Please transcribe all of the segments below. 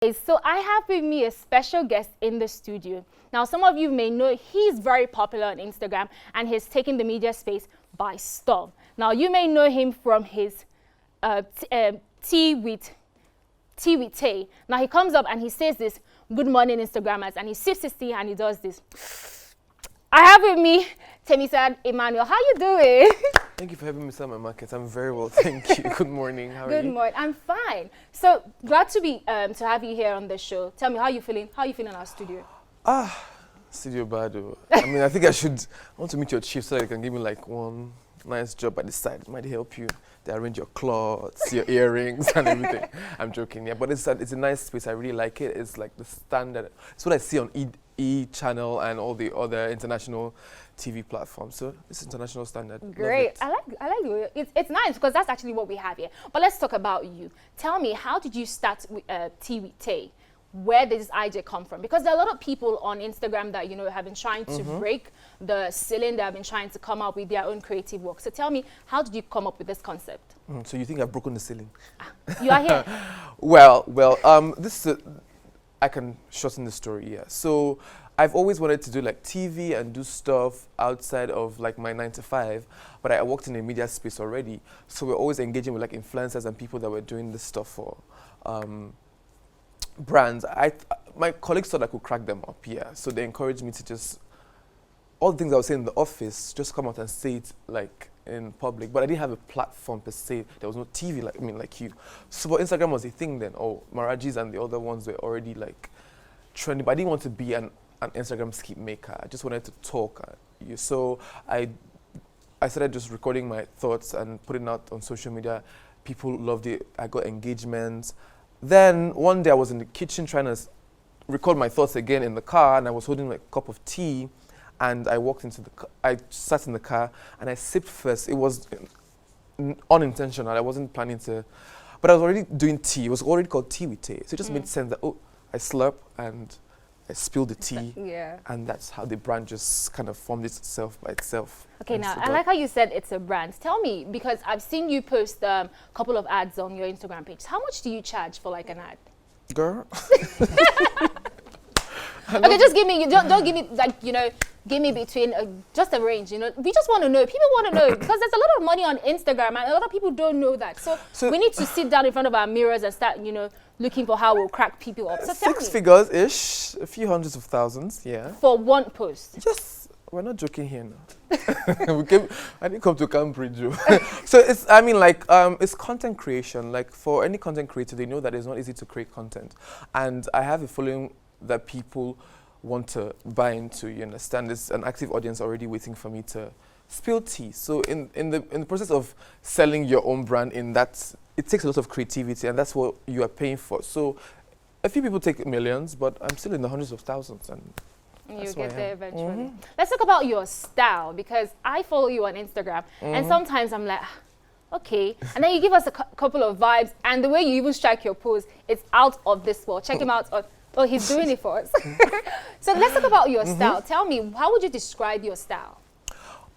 So I have with me a special guest in the studio. Now, some of you may know he's very popular on Instagram and he's taken the media space by storm. Now, you may know him from his TeaWithTay. Now, he comes up and he says this, "Good morning, Instagrammers," and he sips his tea and he does this. I have with me Temisan, Emmanuel. How you doing? Thank you for having me on my market. I'm very well, thank you. Good morning. How are you? Good morning. I'm fine. So glad to be to have you here on the show. Tell me, how you feeling? How you feeling in our studio? Studio Bado. I memean, I think I want to meet your chief so that you can give me like one nice job at the side. It might help you. They arrange your clothes, your earrings, and everything. I'm joking, yeah. But it's a nice space. I really like it. It's like the standard. It's what I see on E channel and all the other international TV platforms. So it's international standard. Great. I like the way it's nice because that's actually what we have here. But let's talk about you. Tell me, how did you start with TeaWithTay? Where did this idea come from? Because there are a lot of people on Instagram that have been trying to break the ceiling. They have been trying to come up with their own creative work. So tell me, how did you come up with this concept? So you think I've broken the ceiling? You are here. Well. This is I can shorten the story. Yeah. So I've always wanted to do like TV and do stuff outside of like my 9 to 5, but I worked in the media space already. So we're always engaging with like influencers and people that were doing this stuff for brands. My colleagues thought I could crack them up, yeah. So they encouraged me to just, all the things I was saying in the office, just come out and say it like in public. But I didn't have a platform per se. There was no TV like you. So but Instagram was a thing then. Marajis and the other ones were already like trending. But I didn't want to be an Instagram skip maker. I just wanted to talk. So I started just recording my thoughts and putting out on social media. People loved it. I got engagements. Then one day I was in the kitchen trying to record my thoughts again in the car, and I was holding a cup of tea, and I walked into I sat in the car and I sipped first. It was unintentional. I wasn't planning to, but I was already doing tea. It was already called TeaWithTay. So it just made sense that, I slurp and I spilled the tea, and that's how the brand just kind of formed itself by itself. Okay, now I like how you said it's a brand. Tell me, because I've seen you post a couple of ads on your Instagram page. How much do you charge for like an ad? Girl. Okay, just give me, don't give me like, give me between just a range, We just want to know. People want to know because there's a lot of money on Instagram and a lot of people don't know that. So we need to sit down in front of our mirrors and start, looking for how we'll crack people up. So Six figures-ish, a few hundreds of thousands, yeah. For one post? Yes. We're not joking here now. I didn't come to Cambridge. So it's content creation. Like for any content creator, they know that it's not easy to create content. And I have a following that people want to buy into. You understand? There's an active audience already waiting for me to spill tea. So in the process of selling your own brand, it takes a lot of creativity, and that's what you are paying for. So a few people take millions, but I'm still in the hundreds of thousands, and you get there eventually. Let's talk about your style, because I follow you on Instagram, and sometimes I'm like, okay, and then you give us a couple of vibes, and the way you even strike your pose, it's out of this world. Check him out on. Oh, he's doing it for us. So let's talk about your style. Tell me, how would you describe your style?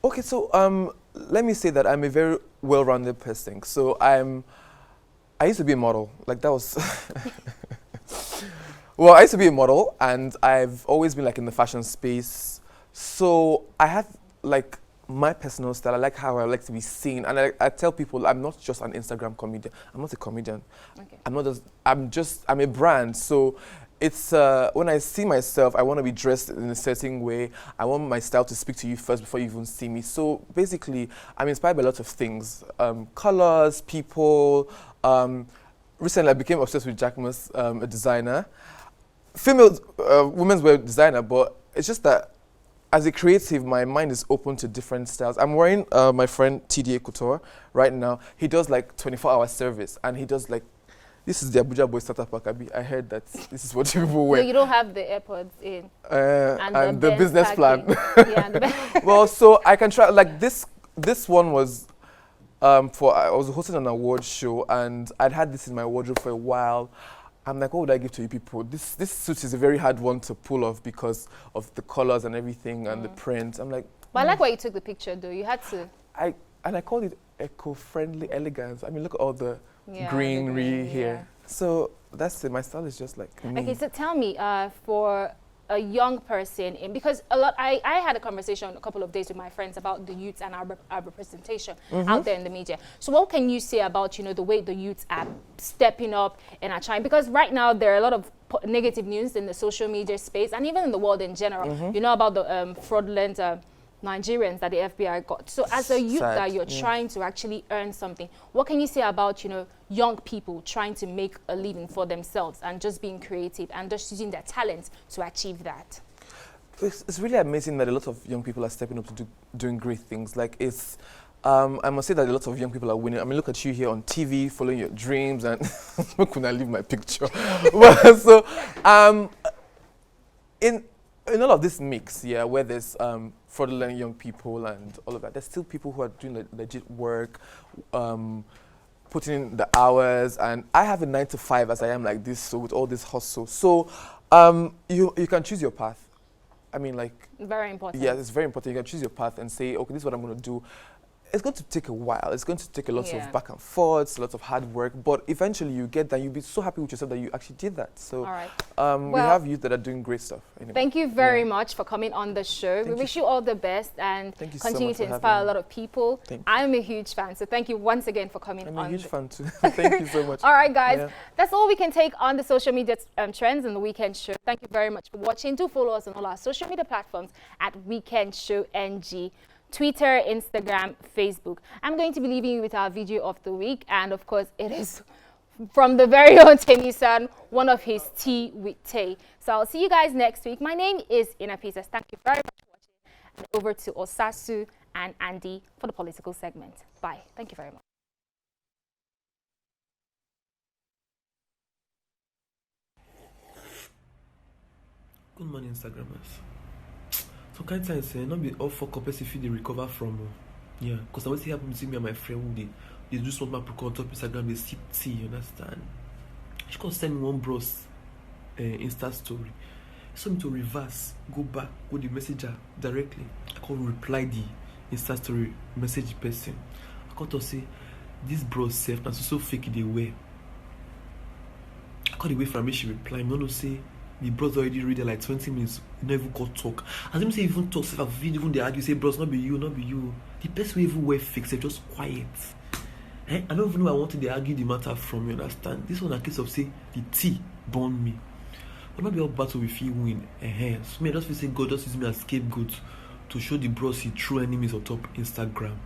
Okay, so let me say that I'm a very well-rounded person. So I used to be a model. Like that was. Well, I used to be a model, and I've always been like in the fashion space. So I have like my personal style. I like how I like to be seen, and I tell people I'm not just an Instagram comedian. I'm not a comedian. Okay. I'm a brand. So it's when I see myself, I want to be dressed in a certain way. I want my style to speak to you first before you even see me. So basically, I'm inspired by a lot of things: colors, people. Recently, I became obsessed with Jack Moss, a designer. Female, women's wear designer, but it's just that as a creative, my mind is open to different styles. I'm wearing my friend TDA Couture right now. He does like 24-hour service, and he does like, this is the Abuja Boy Startup Akabi. I heard that this is what people wear. So you don't have the AirPods in. And the business plan. Well, so I can try, like this one was, I was hosting an award show, and I'd had this in my wardrobe for a while. I'm like, what would I give to you people? This suit is a very hard one to pull off because of the colors and everything and the print. I'm like, but I like why you took the picture though. You had to. I called it eco-friendly elegance. I mean, look at all the greenery here. Yeah. So that's it. My style is just like me. Okay, so tell me, for a young person, because I had a conversation a couple of days with my friends about the youth and our representation out there in the media. So what can you say about, the way the youth are stepping up and are trying? Because right now there are a lot of negative news in the social media space and even in the world in general. You know about the fraudulent Nigerians that the FBI got. So as a youth that you're trying to actually earn something, what can you say about, young people trying to make a living for themselves and just being creative and just using their talents to achieve that? It's really amazing that a lot of young people are stepping up to doing great things. Like I must say that a lot of young people are winning. I mean, look at you here on TV, following your dreams, and how could I leave my picture? Well, so, in all of this mix, where there's fraudulent young people and all of that, there's still people who are doing legit work, putting in the hours, and I have a 9 to 5 as I am like this, so with all this hustle. So you can choose your path. I mean, like, very important. Yeah, it's very important. You can choose your path and say, okay, this is what I'm going to do. It's going to take a while. It's going to take a lot of back and forth, a lot of hard work, but eventually you get that. You'll be so happy with yourself that you actually did that. So all right. We have youth that are doing great stuff. Anyway. Thank you very much for coming on the show. We wish you all the best and continue to inspire a lot of people. I'm a huge fan, so thank you once again for coming on. I'm a huge fan too. Thank you so much. All right, guys. That's all we can take on the social media trends in the Weekend Show. Thank you very much for watching. Do follow us on all our social media platforms at Weekend Show NG. Twitter, Instagram, Facebook. I'm going to be leaving you with our video of the week, and of course it is from the very own Temisan, one of his Tea with Tay. So I'll see you guys next week. My name is Ina Peters. Thank you very much for watching. And over to Osasu and Andy for the political segment. Bye. Thank you very much. Good morning, Instagrammers. So kind of say not be all for couples if they recover from because I always see happen to me and my friend who they just want my pro on top Instagram, they sip tea, you understand? She can send me one bros Insta story. So me to reverse, go back, go the messenger directly. I can reply the Insta story message person. I can to say this bros self and so fake they wear. I can't wait for me she reply. Me no say the bros already read like 20 minutes, never got talk. As them say even talk, if a video even they argue, say bros, not be you. The best way even wear fix, just quiet. I don't even know I wanted to argue the matter from, you understand? This one a case of say the tea burn me. But not be all battle with you win. So me I just feel say God just use me as scapegoat to show the bros his true enemies on top Instagram.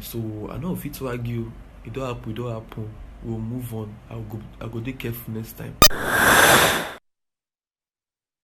So I know if it's to argue, it don't happen. We'll move on. I'll go take careful next time.